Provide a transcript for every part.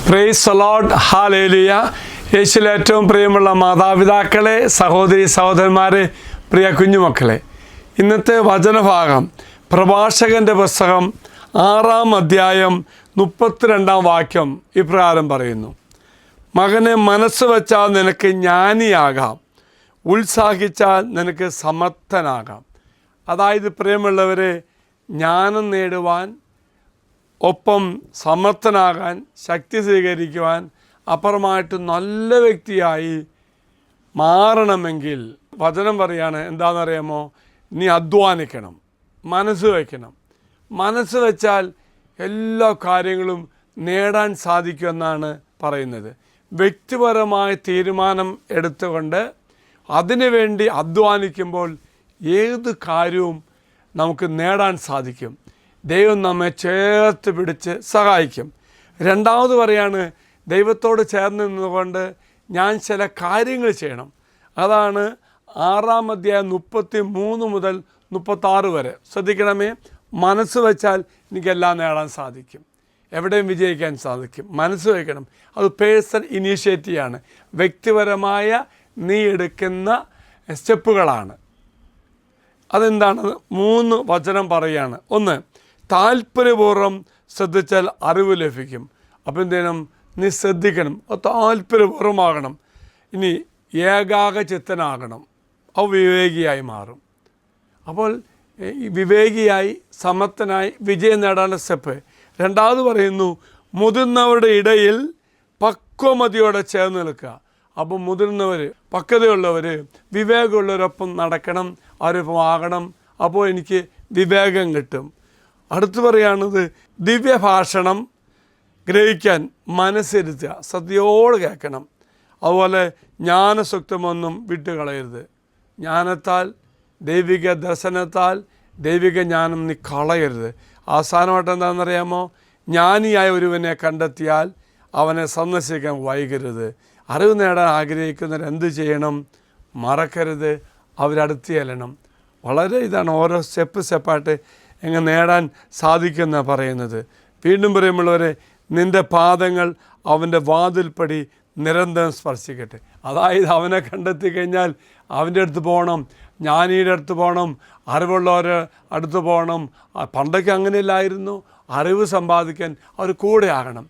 Praise the Lord, hallelujah. യേശുവിൽ ഏറ്റവും പ്രിയമുള്ള മാതാപിതാക്കളെ, സഹോദരി സഹോദരന്മാരെ, പ്രിയ കുഞ്ഞുമക്കളെ, ഇന്നത്തെ വചനഭാഗം പ്രഭാഷകൻ്റെ പുസ്തകം 6-ാം അധ്യായം 32-ാം വാക്യം ഇപ്രകാരം പറയുന്നു: മകനെ, മനസ്സ് വച്ചാൽ നിനക്ക് ജ്ഞാനിയാകാം, ഉത്സാഹിച്ചാൽ നിനക്ക് സമർത്ഥനാകാം. അതായത് പ്രിയമുള്ളവരെ, ജ്ഞാനം നേടുവാൻ, ഒപ്പം സമർത്ഥനാകാൻ, ശക്തി സ്വീകരിക്കുവാൻ, അപ്പുറമായിട്ട് നല്ല വ്യക്തിയായി മാറണമെങ്കിൽ വചനം പറയാണ്, എന്താണെന്നറിയാമോ? നീ അധ്വാനിക്കണം, മനസ്സ് വയ്ക്കണം. മനസ്സ് വെച്ചാൽ എല്ലാ കാര്യങ്ങളും നേടാൻ സാധിക്കുമെന്നാണ് പറയുന്നത്. വ്യക്തിപരമായ തീരുമാനം എടുത്തുകൊണ്ട് അതിനുവേണ്ടി അധ്വാനിക്കുമ്പോൾ ഏത് കാര്യവും നമുക്ക് നേടാൻ സാധിക്കും. ദൈവം നമ്മെ ചേർത്ത് പിടിച്ച് സഹായിക്കും. രണ്ടാമത് പറയാണ്, ദൈവത്തോട് ചേർന്ന് നിന്നുകൊണ്ട് ഞാൻ ചില കാര്യങ്ങൾ ചെയ്യണം. അതാണ് 6-ാം അധ്യായം 33 മുതൽ 36 വരെ. ശ്രദ്ധിക്കണമേ, മനസ്സ് വെച്ചാൽ എനിക്കെല്ലാം നേടാൻ സാധിക്കും, എവിടെയും വിജയിക്കാൻ സാധിക്കും. മനസ്സ് വയ്ക്കണം. അത് പേഴ്സണൽ ഇനീഷ്യേറ്റീവാണ്, വ്യക്തിപരമായ നീ എടുക്കുന്ന സ്റ്റെപ്പുകളാണ്. അതെന്താണ്? 3 വചനം പറയുകയാണ്. 1, താല്പര്യപൂർവ്വം ശ്രദ്ധിച്ചാൽ അറിവ് ലഭിക്കും. അപ്പം എന്തെങ്കിലും നീ ശ്രദ്ധിക്കണം, അത് താല്പര്യപൂർവ്വമാകണം. ഇനി ഏകാഗ്രചിത്തനാകണം, അത് വിവേകിയായി മാറും. അപ്പോൾ വിവേകിയായി, സമർത്ഥനായി വിജയം നേടാനുള്ള സ്റ്റെപ്പ്. രണ്ടാമത് പറയുന്നു, മുതിർന്നവരുടെ ഇടയിൽ പക്വമതിയോടെ ചേർന്ന് നിൽക്കുക. അപ്പോൾ മുതിർന്നവർ, പക്വതയുള്ളവർ, വിവേകമുള്ളവരൊപ്പം നടക്കണം, അവരൊപ്പം ആകണം. അപ്പോൾ എനിക്ക് വിവേകം കിട്ടും. അടുത്ത് പറയുകയാണത്, ദിവ്യഭാഷണം ഗ്രഹിക്കാൻ മനസ്സിരുത്തുക, ശ്രദ്ധയോട് കേൾക്കണം. അതുപോലെ ജ്ഞാനസൂക്തമൊന്നും വിട്ടുകളയരുത്. ജ്ഞാനത്താൽ, ദൈവിക ദർശനത്താൽ ദൈവിക ജ്ഞാനം നീ കളയരുത്. അവസാനമായിട്ട് എന്താണെന്നറിയാമോ? ജ്ഞാനിയായ ഒരുവനെ കണ്ടെത്തിയാൽ അവനെ സന്ദർശിക്കാൻ വൈകരുത്. അറിവ് നേടാൻ ആഗ്രഹിക്കുന്നവർ എന്ത് ചെയ്യണം? മറക്കരുത്, അവരടുത്ത് ചെല്ലണം. വളരെ ഇതാണ്, ഓരോ സ്റ്റെപ്പായിട്ട് എങ്ങനെ നേടാൻ സാധിക്കുമെന്നാണ് പറയുന്നത്. വീണ്ടും പറയുമ്പോഴവരെ, നിൻ്റെ പാദങ്ങൾ അവൻ്റെ വാതിൽപ്പടി നിരന്തരം സ്പർശിക്കട്ടെ. അതായത് അവനെ കണ്ടെത്തി കഴിഞ്ഞാൽ അവൻ്റെ അടുത്ത് പോകണം, ജ്ഞാനിയുടെ അടുത്ത് പോകണം, അറിവുള്ളവരെ അടുത്ത് പോകണം. പണ്ടൊക്കെ അങ്ങനെയല്ലായിരുന്നു. അറിവ് സമ്പാദിക്കാൻ അവർ കൂടെ ആകണം.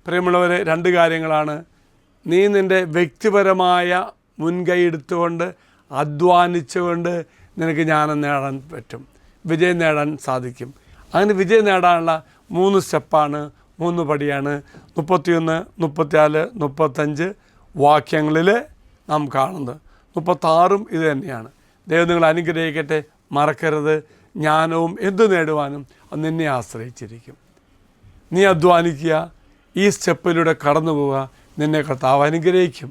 പ്രിയമുള്ളവരെ, 2 കാര്യങ്ങളാണ്. നീ നിൻ്റെ വ്യക്തിപരമായ മുൻകൈ എടുത്തുകൊണ്ട് അധ്വാനിച്ചുകൊണ്ട് നിനക്ക് ജ്ഞാനം നേടാൻ പറ്റും, വിജയം നേടാൻ സാധിക്കും. അങ്ങനെ വിജയം നേടാനുള്ള 3 സ്റ്റെപ്പാണ്, 3 പടിയാണ് 31, 34, 35 വാക്യങ്ങളിൽ നാം കാണുന്നത്. 36 ഇത് തന്നെയാണ്. ദൈവം നിങ്ങൾ അനുഗ്രഹിക്കട്ടെ. മറക്കരുത്, ജ്ഞാനവും എന്തു നേടുവാനും അത് നിന്നെ ആശ്രയിച്ചിരിക്കും. നീ അധ്വാനിക്കുക, ഈ സ്റ്റെപ്പിലൂടെ കടന്നു പോവുക, നിന്നെ കർത്താവ് അനുഗ്രഹിക്കും.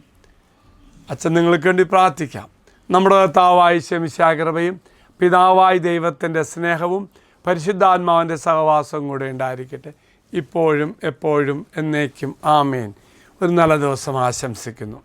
അച്ഛൻ നിങ്ങൾക്ക് വേണ്ടി പ്രാർത്ഥിക്കാം. നമ്മുടെ കർത്താവായ മിശിഹായുടെ പിതാവായ ദൈവത്തിൻ്റെ സ്നേഹവും പരിശുദ്ധാത്മാവിൻ്റെ സഹവാസവും കൂടെ ഉണ്ടായിരിക്കട്ടെ, ഇപ്പോഴും എപ്പോഴും എന്നേക്കും. ആമേൻ. ഒരു നല്ല ദിവസം ആശംസിക്കുന്നു.